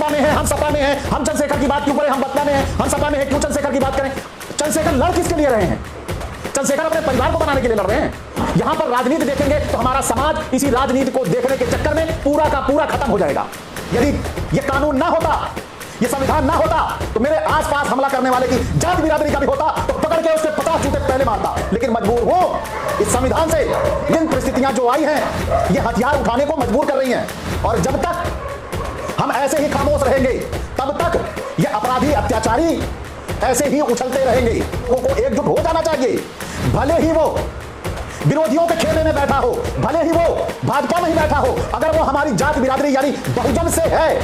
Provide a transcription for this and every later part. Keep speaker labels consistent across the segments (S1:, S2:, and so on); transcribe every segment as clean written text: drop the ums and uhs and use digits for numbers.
S1: सपा में है, हम सपा में हैं, हम चंद्रशेखर की बात क्यों करें, हम बसपा में हैं, हम सपा में हैं, क्यों चंद्रशेखर की बात करें? चंद्रशेखर लड़ किसके लिए रहे हैं? चंद्रशेखर अपने परिवार को बनाने के लिए लड़ रहे हैं। यहां पर राजनीति देखेंगे तो हमारा समाज इसी राजनीति को देखने के चक्कर में पूरा का पूरा खत्म हो जाएगा। यदि यह कानून ना होता, ये संविधान ना होता, तो मेरे आसपास हमला करने वाले की जात बिरादरी का भी होता तो पकड़ के उसके 50 जूते पहले मारता। लेकिन मजबूर हूं इस संविधान से, इन परिस्थितियां जो आई हैं ये हथियार उठाने को मजबूर कर रही हैं। और जब तक हम ऐसे ही खामोश रहेंगे तब तक ये अपराधी अत्याचारी ऐसे ही उछलते रहेंगे। लोगों को एकजुट हो जाना चाहिए, भले ही वो विरोधियों के खेमे में बैठा हो, भले ही वो भाजपा में ही बैठा हो, अगर वो हमारी जात बिरादरी यानी बहुजन से है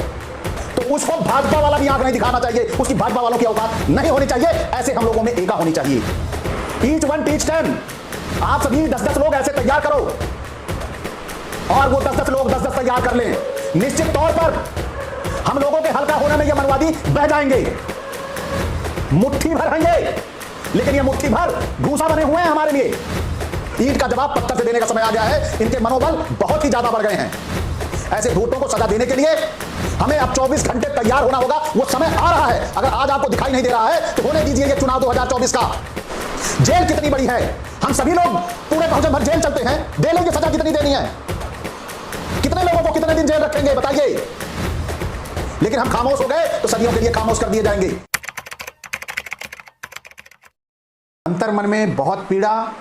S1: तो उसको भाजपा वाला भी आंख नहीं दिखाना चाहिए, उसकी भाजपा वालों की औकात नहीं होनी चाहिए। ऐसे हम लोगों में एकता होनी चाहिए। Each one teach 10। आप सभी 10-10 लोग ऐसे तैयार करो और वो 10-10 लोग 10-10 तैयार कर लें। निश्चित तौर पर हम लोगों के हल्का होने में ये मनवादी बह जाएंगे, मुट्ठी भर रहेंगे, लेकिन ये मुट्ठी भर भूसा बने हुए हैं हमारे लिए। ईंट का जवाब पत्थर से देने का समय आ गया है। इनके मनोबल बहुत ही ज्यादा बढ़ गए हैं। ऐसे धूर्तों को सजा देने के लिए हमें अब 24 घंटे तैयार होना होगा। वो समय आ रहा है। अगर आज आपको दिखाई नहीं दे रहा है तो होने दीजिए ये चुनाव 2024 का। जेल कितनी बड़ी है, हम सभी लोग पूरे बहुजन भर जेल चलते हैं, दे लेंगे सजा कितनी देनी है, कितने लोगों को कितने दिन जेल रखेंगे बताइए। लेकिन हम खामोश हो गए तो सदियों के लिए खामोश कर दिए जाएंगे। अंतर मन में बहुत पीड़ा।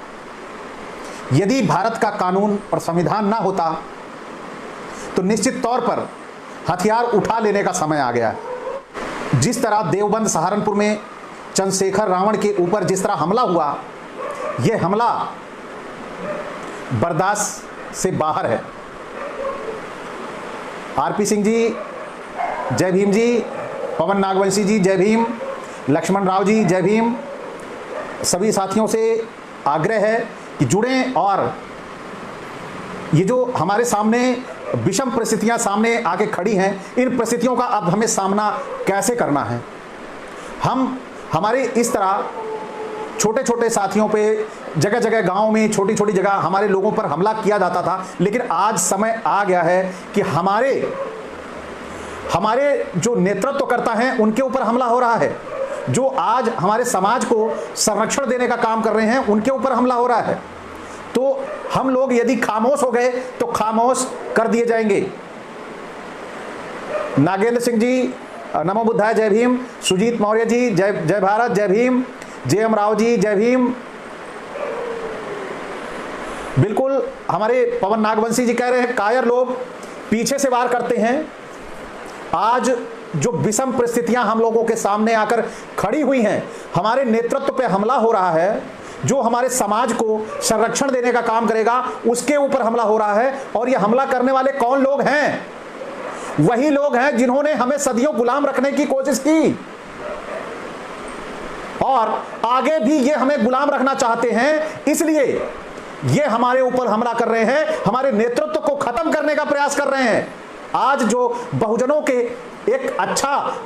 S1: यदि भारत का कानून और संविधान ना होता तो निश्चित तौर पर हथियार उठा लेने का समय आ गया है। जिस तरह देवबंद सहारनपुर में चंद्रशेखर रावण के ऊपर जिस तरह हमला हुआ, यह हमला बर्दाश्त से बाहर है। आरपी सिंह जी जय भीम जी, पवन नागवंशी जी जय भीम, लक्ष्मण राव जी जय भीम। सभी साथियों से आग्रह है कि जुड़ें और ये जो हमारे सामने विषम परिस्थितियां सामने आके खड़ी हैं, इन परिस्थितियों का अब हमें सामना कैसे करना है। हमारे इस तरह छोटे छोटे साथियों पे जगह जगह गांव में छोटी छोटी जगह हमारे लोगों पर हमला किया जाता था, लेकिन आज समय आ गया है कि हमारे जो नेतृत्व करता है उनके ऊपर हमला हो रहा है। जो आज हमारे समाज को संरक्षण देने का काम कर रहे हैं उनके ऊपर हमला हो रहा है। तो हम लोग यदि खामोश हो गए तो खामोश कर दिए जाएंगे। नागेंद्र सिंह जी नमो बुद्धाय जय भीम, सुजीत मौर्य जी जय जय भारत जय भीम, जे.एम. राव जी जय भीम। बिल्कुल हमारे पवन नागवंशी जी कह रहे हैं कायर लोग पीछे से वार करते हैं। आज जो विषम परिस्थितियां हम लोगों के सामने आकर खड़ी हुई हैं, हमारे नेतृत्व पे हमला हो रहा है, जो हमारे समाज को संरक्षण देने का काम करेगा उसके ऊपर हमला हो रहा है। और ये हमला करने वाले कौन लोग हैं? वही लोग हैं जिन्होंने हमें सदियों गुलाम रखने की कोशिश की और आगे भी ये हमें गुलाम रखना चाहते हैं। इसलिए ये हमारे ऊपर हमला कर रहे हैं, हमारे नेतृत्व को खत्म करने का प्रयास कर रहे हैं। आज जो बहुजनों के एक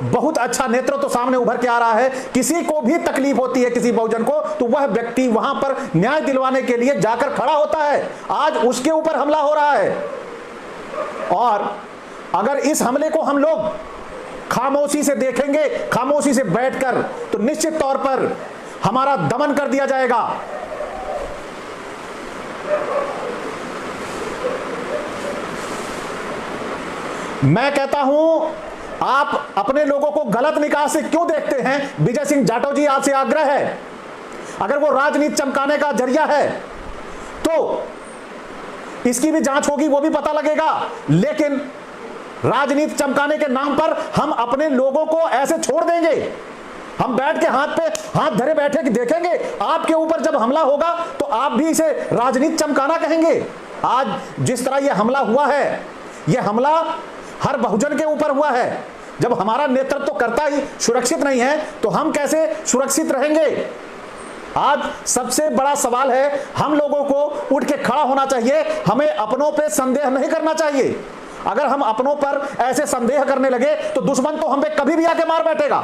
S1: बहुत अच्छा नेतृत्व सामने उभर के आ रहा है, किसी को भी तकलीफ होती है किसी बहुजन को तो वह व्यक्ति वहां पर न्याय दिलवाने के लिए जाकर खड़ा होता है। आज उसके ऊपर हमला हो रहा है और अगर इस हमले को हम लोग खामोशी से देखेंगे, खामोशी से बैठकर, तो निश्चित तौर पर हमारा दमन कर दिया जाएगा। मैं कहता हूं आप अपने लोगों को गलत निगाह से क्यों देखते हैं? विजय सिंह जाटव जी आपसे आग्रह है, अगर वो राजनीति चमकाने का जरिया है तो इसकी भी जांच होगी, वो भी पता लगेगा। लेकिन राजनीति चमकाने के नाम पर हम अपने लोगों को ऐसे छोड़ देंगे? हम बैठ के हाथ पे हाथ धरे बैठे कि देखेंगे आपके ऊपर जब हमला होगा तो आप भी इसे राजनीति चमकाना कहेंगे? आज जिस तरह यह हमला हुआ है, यह हमला हर बहुजन के ऊपर हुआ है। जब हमारा नेतृत्व करता ही सुरक्षित नहीं है तो हम कैसे सुरक्षित रहेंगे? आज सबसे बड़ा सवाल है, हम लोगों को उठ के खड़ा होना चाहिए। हमें अपनों पे संदेह नहीं करना चाहिए। अगर हम अपनों पर ऐसे संदेह करने लगे तो दुश्मन तो हम पे कभी भी आके मार बैठेगा।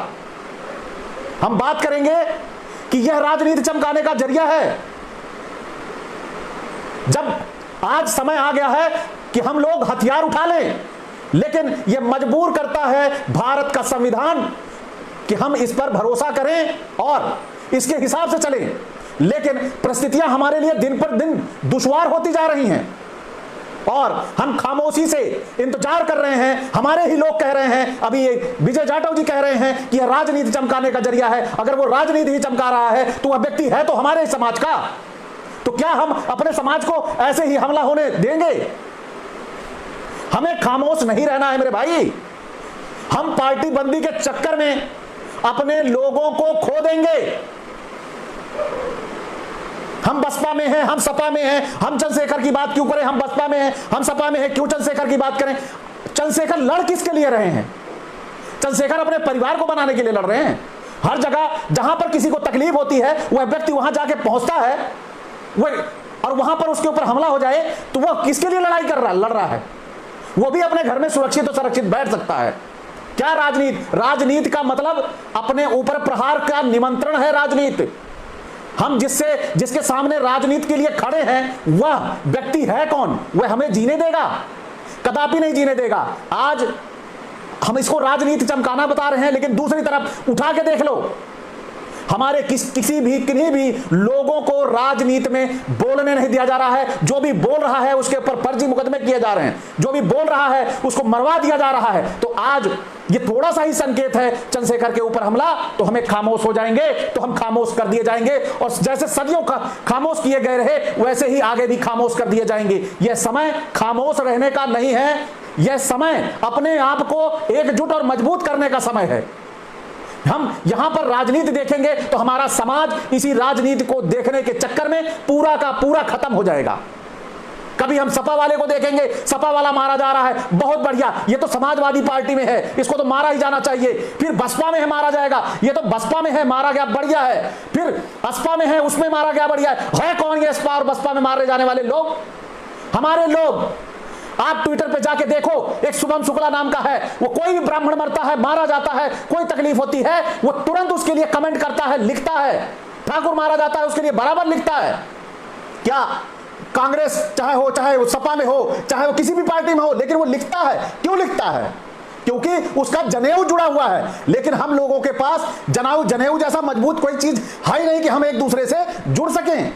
S1: हम बात करेंगे कि यह राजनीति चमकाने का जरिया है। जब आज समय आ गया है कि हम लोग हथियार उठा लें, लेकिन यह मजबूर करता है भारत का संविधान कि हम इस पर भरोसा करें और इसके हिसाब से चलें। लेकिन परिस्थितियां हमारे लिए दिन पर दिन दुश्वार होती जा रही हैं और हम खामोशी से इंतजार कर रहे हैं। हमारे ही लोग कह रहे हैं, अभी विजय जाटव जी कह रहे हैं कि यह राजनीति चमकाने का जरिया है। अगर वो राजनीति ही चमका रहा है तो वह व्यक्ति है तो हमारे समाज का, तो क्या हम अपने समाज को ऐसे ही हमला होने देंगे? हमें खामोश नहीं रहना है मेरे भाई। हम पार्टी बंदी के चक्कर में अपने लोगों को खो देंगे। हम बसपा में हैं, हम सपा में हैं, हम चंद्रशेखर की बात क्यों करें? हम बसपा में हैं, हम सपा में हैं, क्यों चंद्रशेखर की बात करें? चंद्रशेखर लड़ किसके लिए रहे हैं? चंद्रशेखर अपने परिवार को बनाने के लिए लड़ रहे हैं। हर जगह जहां पर किसी को तकलीफ होती है वह व्यक्ति वहां जाके पहुंचता है, वह और वहां पर उसके ऊपर हमला हो जाए तो वह किसके लिए लड़ रहा है? वो भी अपने घर में सुरक्षित और संरक्षित बैठ सकता है। क्या राजनीति का मतलब अपने ऊपर प्रहार का निमंत्रण है। राजनीति हम जिसके सामने राजनीति के लिए खड़े हैं वह व्यक्ति है कौन? वह हमें जीने देगा? कदापि नहीं जीने देगा। आज हम इसको राजनीति चमकाना बता रहे हैं, लेकिन दूसरी तरफ उठा के देख लो, हमारे किन्हीं भी लोगों को राजनीति में बोलने नहीं दिया जा रहा है। जो भी बोल रहा है उसके ऊपर फर्जी मुकदमे किए जा रहे हैं, जो भी बोल रहा है उसको मरवा दिया जा रहा है। तो आज ये थोड़ा सा ही संकेत है चंद्रशेखर के ऊपर हमला, तो हमें खामोश हो जाएंगे, तो हम खामोश कर दिए जाएंगे। और जैसे सदियों का खामोश किए गए रहे वैसे ही आगे भी खामोश कर दिए जाएंगे। यह समय खामोश रहने का नहीं है, यह समय अपने आप को एकजुट और मजबूत करने का समय है। हम यहां पर राजनीति देखेंगे तो हमारा समाज इसी राजनीति को देखने के चक्कर में पूरा का पूरा खत्म हो जाएगा। कभी हम सपा वाले को देखेंगे, सपा वाला मारा जा रहा है, बहुत बढ़िया, ये तो समाजवादी पार्टी में है, इसको तो मारा ही जाना चाहिए। फिर बसपा में है, मारा जाएगा, ये तो बसपा में है, मारा गया, बढ़िया है। फिर असपा में है, उसमें मारा गया, बढ़िया है कौन ये असपा और बसपा में मारे जाने वाले लोग? हमारे लोग। आप ट्विटर पे जाके देखो, एक शुभम शुक्ला नाम का है, वो कोई भी ब्राह्मण मरता है, मारा जाता है, कोई तकलीफ होती है, वो तुरंत उसके लिए कमेंट करता है, लिखता है। ठाकुर मारा जाता है, उसके लिए बराबर लिखता है। क्या कांग्रेस चाहे वो सपा में हो, चाहे वो किसी भी पार्टी में हो, लेकिन वो लिखता है। क्यों लिखता है? क्योंकि उसका जनेऊ जुड़ा हुआ है। लेकिन हम लोगों के पास जनेऊ जैसा मजबूत कोई चीज है ही नहीं कि हम एक दूसरे से जुड़ सकें।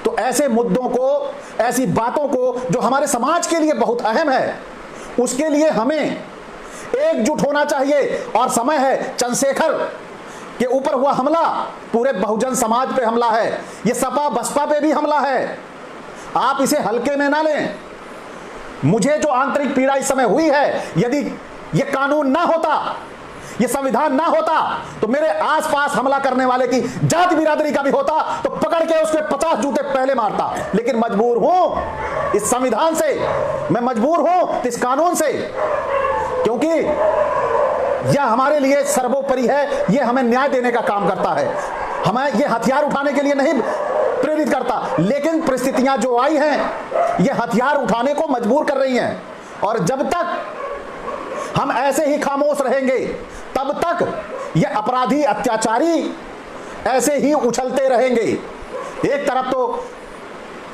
S1: तो ऐसे मुद्दों को, ऐसी बातों को जो हमारे समाज के लिए बहुत अहम है, उसके लिए हमें एकजुट होना चाहिए। और समय है, चंद्रशेखर के ऊपर हुआ हमला पूरे बहुजन समाज पे हमला है, ये सपा बसपा पे भी हमला है। आप इसे हल्के में ना लें। मुझे जो आंतरिक पीड़ा इस समय हुई है, यदि ये कानून ना होता, ये संविधान ना होता, तो मेरे आसपास हमला करने वाले की जाति बिरादरी का भी होता तो पकड़ के उसके 50 जूते पहले मारता। लेकिन मजबूर हूं इस संविधान से, मैं मजबूर हूं इस कानून से, क्योंकि यह हमारे लिए सर्वोपरि है। यह हमें न्याय देने का काम करता है, हमें यह हथियार उठाने के लिए नहीं प्रेरित करता। लेकिन परिस्थितियां जो आई हैं, यह हथियार उठाने को मजबूर कर रही हैं। और जब तक हम ऐसे ही खामोश रहेंगे, तब तक ये अपराधी, अत्याचारी ऐसे ही उछलते रहेंगे। एक तरफ तो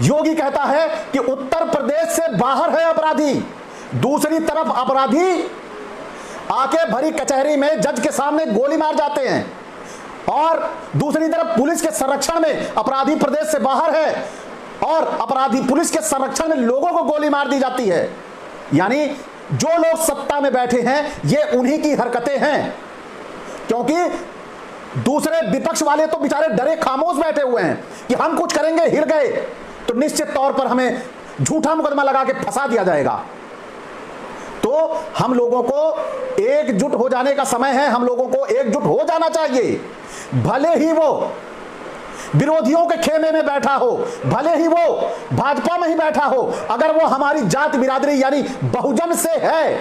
S1: योगी कहता है कि उत्तर प्रदेश से बाहर है अपराधी, दूसरी तरफ अपराधी आके भरी कचहरी में जज के सामने गोली मार जाते हैं, और दूसरी तरफ पुलिस के संरक्षण में अपराधी प्रदेश से बाहर है और अपराधी पुलिस के संरक्षण में लोगों को गोली मार दी जाती है। यानी जो लोग सत्ता में बैठे हैं ये उन्हीं की हरकतें हैं, क्योंकि दूसरे विपक्ष वाले तो बेचारे डरे खामोश बैठे हुए हैं कि हम कुछ करेंगे, हिल गए तो निश्चित तौर पर हमें झूठा मुकदमा लगा के फंसा दिया जाएगा। तो हम लोगों को एकजुट हो जाने का समय है, हम लोगों को एकजुट हो जाना चाहिए। भले ही वो विरोधियों के खेमे में बैठा हो, भले ही वो भाजपा में ही बैठा हो, अगर वो हमारी जाति बिरादरी यानी बहुजन से है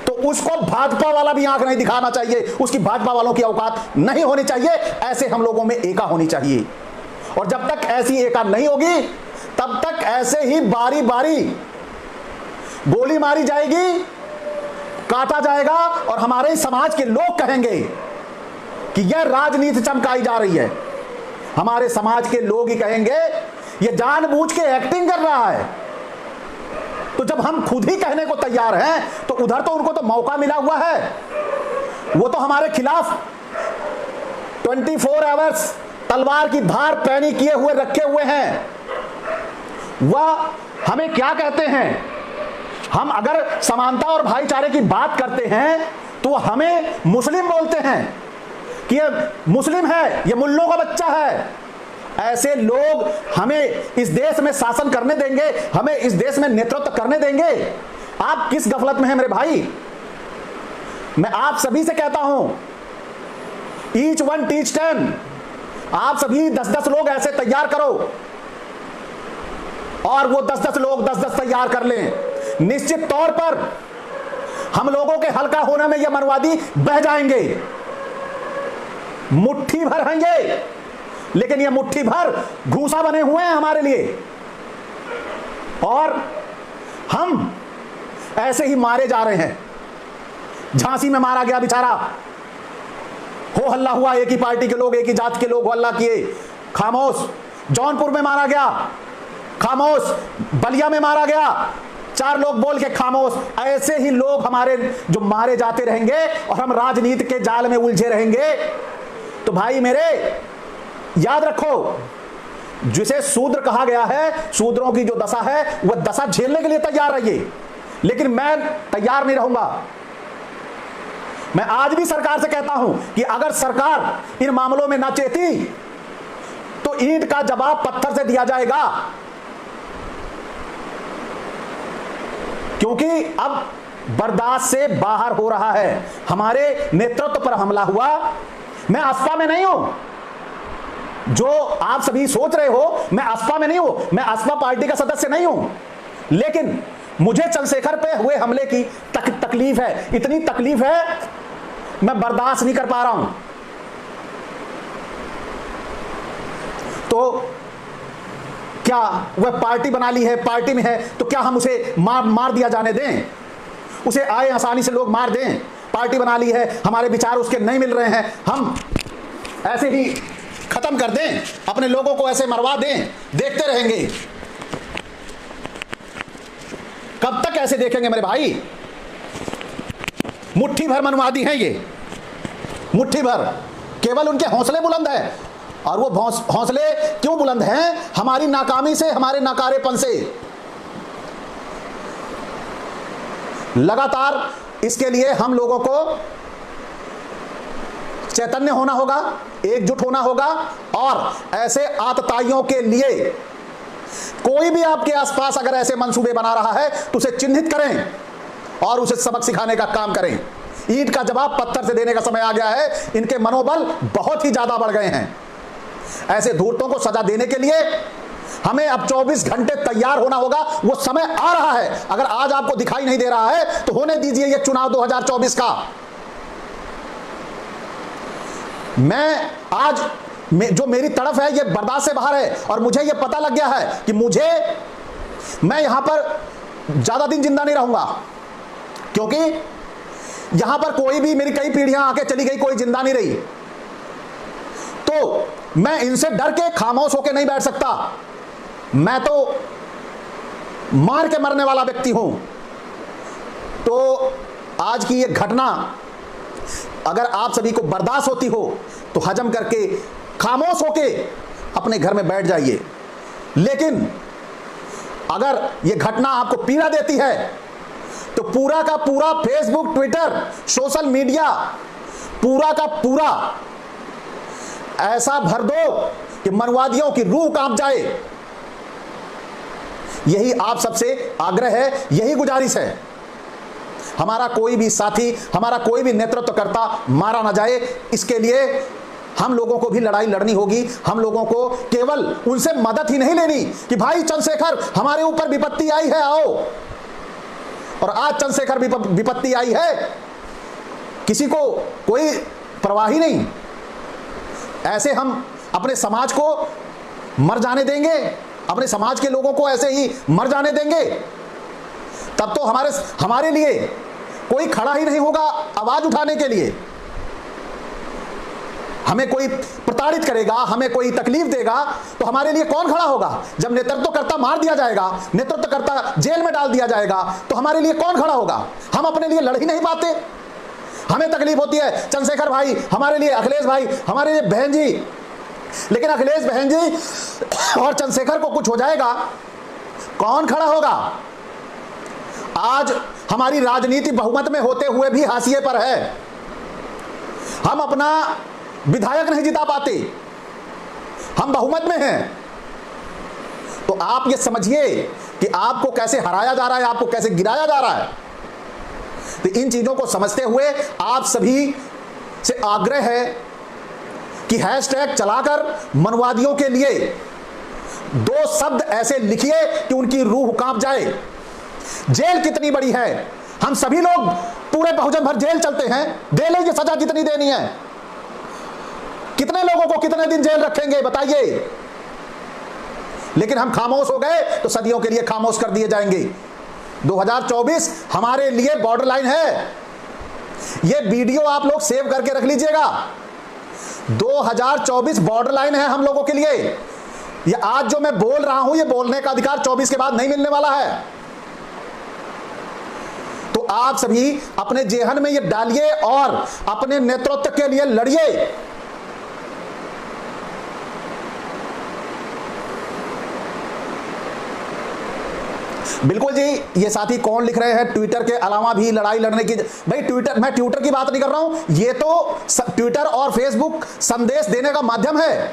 S1: तो उसको भाजपा वाला भी आंख नहीं दिखाना चाहिए, उसकी भाजपा वालों की औकात नहीं होनी चाहिए। ऐसे हम लोगों में एका होनी चाहिए, और जब तक ऐसी एका नहीं होगी तब तक ऐसे ही बारी बारी गोली मारी जाएगी, काटा जाएगा, और हमारे समाज के लोग कहेंगे कि यह राजनीति चमकाई जा रही है। हमारे समाज के लोग ही कहेंगे ये जानबूझ के एक्टिंग कर रहा है, तो जब हम खुद ही कहने को तैयार हैं तो उधर तो उनको तो मौका मिला हुआ है, वो तो हमारे खिलाफ 24 आवर्स तलवार की धार पैनी किए हुए रखे हुए हैं। वह हमें क्या कहते हैं, हम अगर समानता और भाईचारे की बात करते हैं तो हमें मुस्लिम बोलते हैं कि ये मुस्लिम है, ये मुल्लों का बच्चा है। ऐसे लोग हमें इस देश में शासन करने देंगे, हमें इस देश में नेतृत्व करने देंगे? आप किस गफलत में हैं मेरे भाई? मैं आप सभी से कहता हूं, ईच वन टीच 10। आप सभी 10-10 लोग ऐसे तैयार करो और वो 10-10 लोग 10-10 तैयार कर लें। निश्चित तौर पर हम लोगों के हल्का होने में ये मनवादी बह जाएंगे। मुट्ठी भर हैं ये, लेकिन ये मुट्ठी भर घूसा बने हुए हैं हमारे लिए, और हम ऐसे ही मारे जा रहे हैं। झांसी में मारा गया बेचारा, हो हल्ला हुआ, एक ही पार्टी के लोग, एक ही जात के लोग हल्ला किए, खामोश। जौनपुर में मारा गया, खामोश। बलिया में मारा गया, 4 लोग बोल के खामोश। ऐसे ही लोग हमारे जो मारे जाते रहेंगे और हम राजनीति के जाल में उलझे रहेंगे। तो भाई मेरे, याद रखो, जिसे शूद्र कहा गया है, शूद्रों की जो दशा है वह दशा झेलने के लिए तैयार रहिए, लेकिन मैं तैयार नहीं रहूंगा। मैं आज भी सरकार से कहता हूं कि अगर सरकार इन मामलों में ना चेती तो ईंट का जवाब पत्थर से दिया जाएगा, क्योंकि अब बर्दाश्त से बाहर हो रहा है। हमारे नेतृत्व पर हमला हुआ। मैं असपा में नहीं हूं, जो आप सभी सोच रहे हो, मैं असपा में नहीं हूं, मैं असपा पार्टी का सदस्य नहीं हूं, लेकिन मुझे चंद्रशेखर पे हुए हमले की तकलीफ है। इतनी तकलीफ है, मैं बर्दाश्त नहीं कर पा रहा हूं। तो क्या वह पार्टी बना ली है, पार्टी में है, तो क्या हम उसे मार दिया जाने दें? उसे आए आसानी से लोग मार दें? पार्टी बना ली है, हमारे विचार उसके नहीं मिल रहे हैं, हम ऐसे ही खत्म कर दें, अपने लोगों को ऐसे मरवा दें? देखते रहेंगे। कब तक ऐसे देखेंगे मेरे भाई? मुट्ठी भर मनवादी हैं ये, मुट्ठी भर। केवल उनके हौसले बुलंद है, और वो हौसले क्यों बुलंद हैं? हमारी नाकामी से, हमारे नकारेपन से। लगातार इसके लिए हम लोगों को चैतन्य होना होगा, एकजुट होना होगा, और ऐसे आतताइयों के लिए कोई भी आपके आसपास अगर ऐसे मंसूबे बना रहा है तो उसे चिन्हित करें और उसे सबक सिखाने का काम करें। ईंट का जवाब पत्थर से देने का समय आ गया है। इनके मनोबल बहुत ही ज्यादा बढ़ गए हैं। ऐसे धूर्तों को सजा देने के लिए हमें अब 24 घंटे तैयार होना होगा। वो समय आ रहा है। अगर आज आपको दिखाई नहीं दे रहा है तो होने दीजिए ये चुनाव 2024 का। मैं आज जो मेरी तड़फ है ये बर्दाश्त से बाहर है, और मुझे ये पता लग गया है कि मैं यहां पर ज्यादा दिन जिंदा नहीं रहूंगा, क्योंकि यहां पर कोई भी, मेरी कई पीढ़ियां आके चली गई, कोई जिंदा नहीं रही। तो मैं इनसे डर के खामोश होकर नहीं बैठ सकता। मैं तो मार के मरने वाला व्यक्ति हूं। तो आज की ये घटना अगर आप सभी को बर्दाश्त होती हो तो हजम करके खामोश होके अपने घर में बैठ जाइए। लेकिन अगर ये घटना आपको पीड़ा देती है तो पूरा का पूरा फेसबुक, ट्विटर, सोशल मीडिया पूरा का पूरा ऐसा भर दो कि मनवादियों की रूह कांप जाए। यही आप सबसे आग्रह है, यही गुजारिश है। हमारा कोई भी साथी, हमारा कोई भी नेतृत्वकर्ता मारा ना जाए, इसके लिए हम लोगों को भी लड़ाई लड़नी होगी। हम लोगों को केवल उनसे मदद ही नहीं लेनी कि भाई चंद्रशेखर हमारे ऊपर विपत्ति आई है, आओ। और आज चंद्रशेखर विपत्ति आई है, किसी को कोई परवाह ही नहीं। ऐसे हम अपने समाज को मर जाने देंगे, अपने समाज के लोगों को ऐसे ही मर जाने देंगे, तब तो हमारे लिए कोई खड़ा ही नहीं होगा आवाज उठाने के लिए। हमें कोई प्रताड़ित करेगा, हमें कोई तकलीफ देगा, तो हमारे लिए कौन खड़ा होगा? जब नेतृत्वकर्ता मार दिया जाएगा, नेतृत्वकर्ता जेल में डाल दिया जाएगा, तो हमारे लिए कौन खड़ा होगा? हम अपने लिए लड़ ही नहीं पाते। हमें तकलीफ होती है, चंद्रशेखर भाई हमारे लिए, अखिलेश भाई हमारे लिए, बहन जी, लेकिन अखिलेश बहन जी और चंद्रशेखर को कुछ हो जाएगा, कौन खड़ा होगा? आज हमारी राजनीति बहुमत में होते हुए भी हाशिए पर है। हम अपना विधायक नहीं जिता पाते, हम बहुमत में हैं। तो आप ये समझिए कि आपको कैसे हराया जा रहा है, आपको कैसे गिराया जा रहा है। तो इन चीजों को समझते हुए आप सभी से आग्रह है कि हैशटैग चलाकर मनवादियों के लिए 2 शब्द ऐसे लिखिए कि उनकी रूह कांप जाए। जेल कितनी बड़ी है, हम सभी लोग पूरे बहुजन भर जेल चलते हैं, दे लेंगे सजा जितनी देनी है। कितने लोगों को कितने दिन जेल रखेंगे बताइए? लेकिन हम खामोश हो गए तो सदियों के लिए खामोश कर दिए जाएंगे। 2024 हमारे लिए बॉर्डर लाइन है। यह वीडियो आप लोग सेव करके रख लीजिएगा। 2024 बॉर्डर लाइन है हम लोगों के लिए। ये आज जो मैं बोल रहा हूं, ये बोलने का अधिकार 24 के बाद नहीं मिलने वाला है। तो आप सभी अपने जेहन में ये डालिए और अपने नेतृत्व के लिए लड़िए। बिल्कुल जी। ये साथी कौन लिख रहे हैं, ट्विटर के अलावा भी लड़ाई लड़ने की? भाई ट्विटर, मैं ट्विटर की बात नहीं कर रहा हूं, ये तो ट्विटर और फेसबुक संदेश देने का माध्यम है,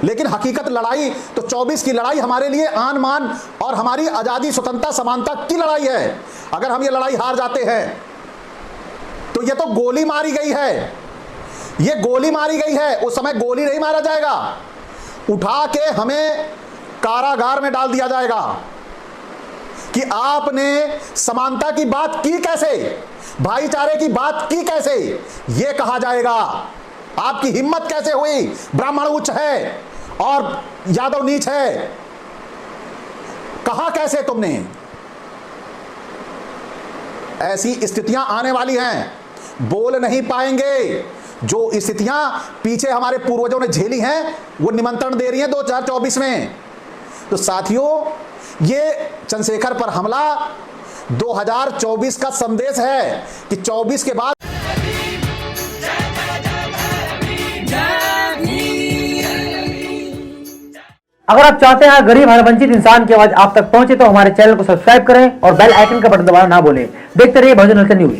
S1: लेकिन हकीकत लड़ाई तो 24 की लड़ाई हमारे लिए आन मान और हमारी आजादी, स्वतंत्रता, समानता की लड़ाई है। अगर हम ये लड़ाई हार जाते हैं तो ये तो गोली मारी गई है, ये गोली मारी गई है। उस समय गोली नहीं मारा जाएगा, उठा के हमें कारागार में डाल दिया जाएगा कि आपने समानता की बात की कैसे, भाईचारे की बात की कैसे, यह कहा जाएगा। आपकी हिम्मत कैसे हुई? ब्राह्मण उच्च है और यादव नीच है, कहा कैसे तुमने? ऐसी स्थितियां आने वाली हैं, बोल नहीं पाएंगे। जो स्थितियां पीछे हमारे पूर्वजों ने झेली हैं वो निमंत्रण दे रही हैं 2024 में। तो साथियों, ये चंद्रशेखर पर हमला 2024 का संदेश है कि 24 के बाद
S2: अगर आप चाहते हैं गरीब हर वंचित इंसान की आवाज आप तक पहुंचे तो हमारे चैनल को सब्सक्राइब करें और बेल आइकन का बटन दबाना ना भूलें। देखते रहिए बहुजन हलचल न्यूज।